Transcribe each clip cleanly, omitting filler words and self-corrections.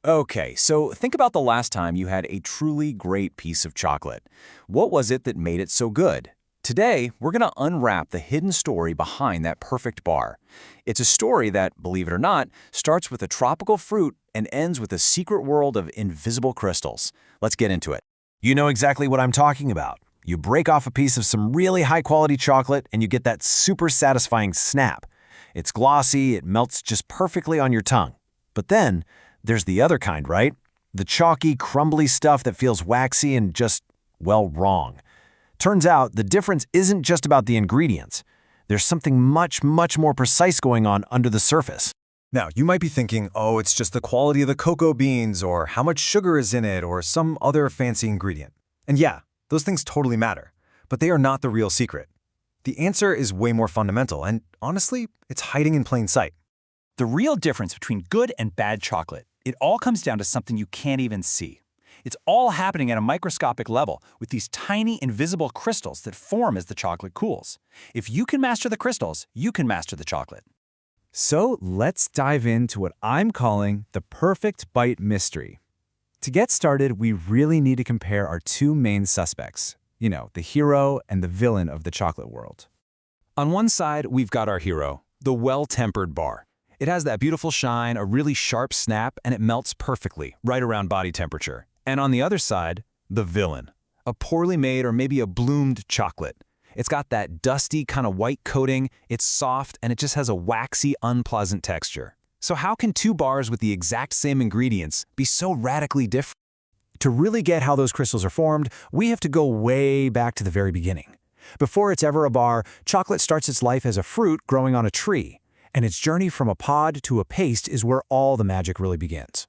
Okay, so think about the last time you had a truly great piece of chocolate. What was it that made it so good? Today, we're going to unwrap the hidden story behind that perfect bar. It's a story that, believe it or not, starts with a tropical fruit and ends with a secret world of invisible crystals. Let's get into it. You know exactly what I'm talking about. You break off a piece of some really high-quality chocolate and you get that super satisfying snap. It's glossy, it melts just perfectly on your tongue. But then, there's the other kind, right? The chalky, crumbly stuff that feels waxy and just, well, wrong. Turns out, the difference isn't just about the ingredients. There's something much, much more precise going on under the surface. Now, you might be thinking, oh, it's just the quality of the cocoa beans or how much sugar is in it or some other fancy ingredient. And yeah, those things totally matter, but they are not the real secret. The answer is way more fundamental, and honestly, it's hiding in plain sight. The real difference between good and bad chocolate, it all comes down to something you can't even see. It's all happening at a microscopic level with these tiny invisible crystals that form as the chocolate cools. If you can master the crystals, you can master the chocolate. So let's dive into what I'm calling the perfect bite mystery. To get started, we really need to compare our two main suspects. You know, the hero and the villain of the chocolate world. On one side, we've got our hero, the well-tempered bar. It has that beautiful shine, a really sharp snap, and it melts perfectly, right around body temperature. And on the other side, the villain, a poorly made or maybe a bloomed chocolate. It's got that dusty kind of white coating, it's soft, and it just has a waxy, unpleasant texture. So how can two bars with the exact same ingredients be so radically different? To really get how those crystals are formed, we have to go way back to the very beginning. Before it's ever a bar, chocolate starts its life as a fruit growing on a tree, and its journey from a pod to a paste is where all the magic really begins.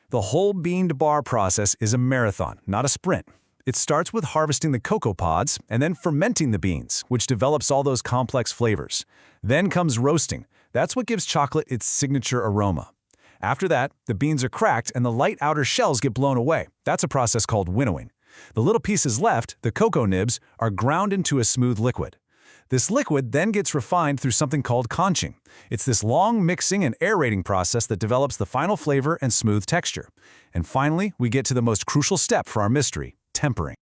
The whole bean-to bar process is a marathon, not a sprint. It starts with harvesting the cocoa pods and then fermenting the beans, which develops all those complex flavors. Then comes roasting. That's what gives chocolate its signature aroma. After that, the beans are cracked and the light outer shells get blown away. That's a process called winnowing. The little pieces left, the cocoa nibs, are ground into a smooth liquid. This liquid then gets refined through something called conching. It's this long mixing and aerating process that develops the final flavor and smooth texture. And finally, we get to the most crucial step for our mystery, tempering.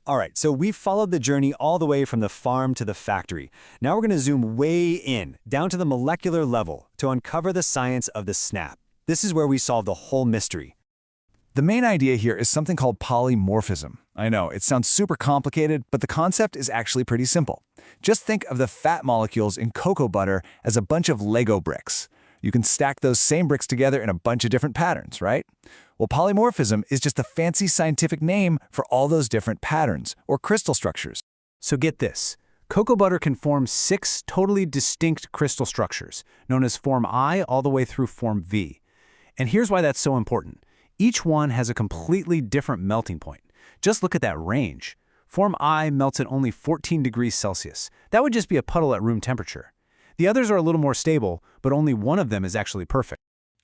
All right, so we've followed the journey all the way from the farm to the factory. Now we're going to zoom way in, down to the molecular level, to uncover the science of the snap. This is where we solve the whole mystery. The main idea here is something called polymorphism. I know, it sounds super complicated, but the concept is actually pretty simple. Just think of the fat molecules in cocoa butter as a bunch of Lego bricks. You can stack those same bricks together in a bunch of different patterns, right? Well, polymorphism is just a fancy scientific name for all those different patterns, or crystal structures. So get this. Cocoa butter can form 6 totally distinct crystal structures, known as form I all the way through form V. And here's why that's so important. Each one has a completely different melting point. Just look at that range. Form I melts at only 14 degrees Celsius. That would just be a puddle at room temperature. The others are a little more stable, but only one of them is actually perfect.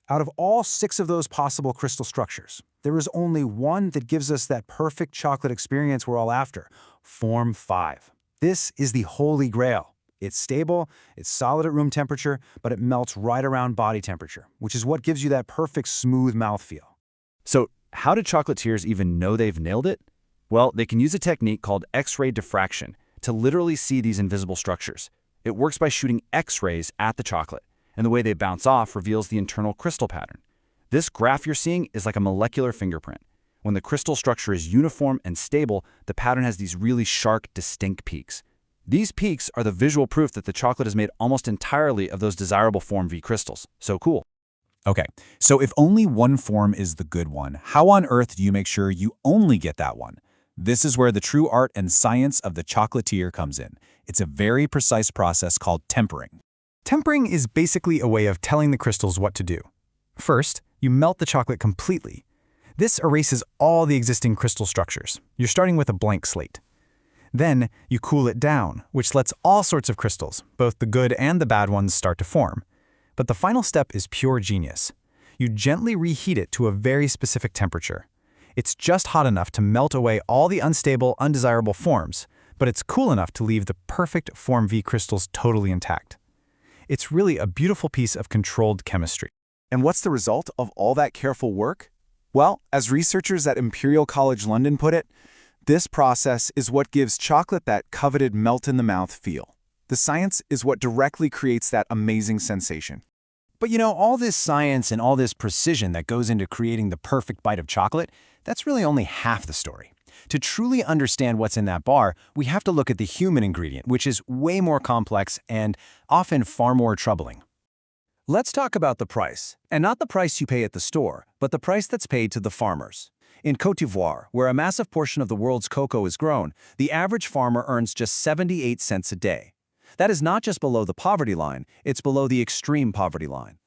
Out of all 6 of those possible crystal structures, there is only one that gives us that perfect chocolate experience we're all after, form 5. This is the holy grail. It's stable, it's solid at room temperature, but it melts right around body temperature, which is what gives you that perfect smooth mouthfeel. So, how do chocolatiers even know they've nailed it? Well, they can use a technique called X-ray diffraction to literally see these invisible structures. It works by shooting X-rays at the chocolate, and the way they bounce off reveals the internal crystal pattern. This graph you're seeing is like a molecular fingerprint. When the crystal structure is uniform and stable, the pattern has these really sharp, distinct peaks. These peaks are the visual proof that the chocolate is made almost entirely of those desirable form V crystals. So cool. Okay, so if only one form is the good one, how on earth do you make sure you only get that one? This is where the true art and science of the chocolatier comes in. It's a very precise process called tempering. Tempering is basically a way of telling the crystals what to do. First, you melt the chocolate completely. This erases all the existing crystal structures. You're starting with a blank slate. Then, you cool it down, which lets all sorts of crystals, both the good and the bad ones, start to form. But the final step is pure genius. You gently reheat it to a very specific temperature. It's just hot enough to melt away all the unstable, undesirable forms, but it's cool enough to leave the perfect form V crystals totally intact. It's really a beautiful piece of controlled chemistry. And what's the result of all that careful work? Well, as researchers at Imperial College London put it, this process is what gives chocolate that coveted melt-in-the-mouth feel. The science is what directly creates that amazing sensation. But you know, all this science and all this precision that goes into creating the perfect bite of chocolate, that's really only half the story. To truly understand what's in that bar, we have to look at the human ingredient, which is way more complex and often far more troubling. Let's talk about the price, and not the price you pay at the store, but the price that's paid to the farmers. In Côte d'Ivoire, where a massive portion of the world's cocoa is grown, the average farmer earns just 78 cents a day. That is not just below the poverty line, it's below the extreme poverty line.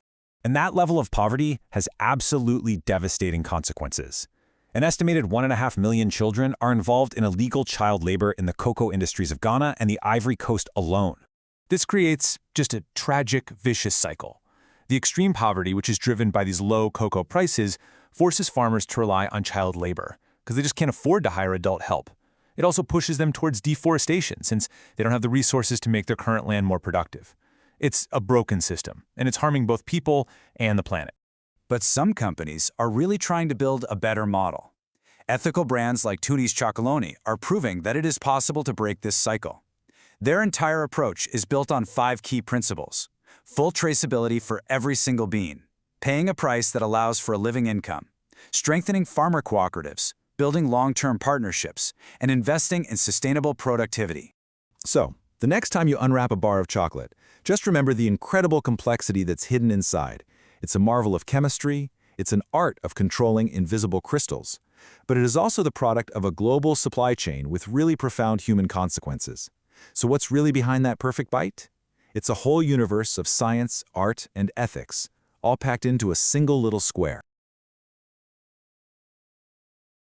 And that level of poverty has absolutely devastating consequences. An estimated 1.5 million children are involved in illegal child labor in the cocoa industries of Ghana and the Ivory Coast alone. This creates just a tragic, vicious cycle. The extreme poverty, which is driven by these low cocoa prices, forces farmers to rely on child labor because they just can't afford to hire adult help. It also pushes them towards deforestation since they don't have the resources to make their current land more productive. It's a broken system, and it's harming both people and the planet. But some companies are really trying to build a better model. Ethical brands like Tudi's Chocolonely are proving that it is possible to break this cycle. Their entire approach is built on 5 key principles: full traceability for every single bean, paying a price that allows for a living income, strengthening farmer cooperatives, building long-term partnerships, and investing in sustainable productivity. So, the next time you unwrap a bar of chocolate, just remember the incredible complexity that's hidden inside. It's a marvel of chemistry, it's an art of controlling invisible crystals, but it is also the product of a global supply chain with really profound human consequences. So what's really behind that perfect bite? It's a whole universe of science, art, and ethics, all packed into a single little square.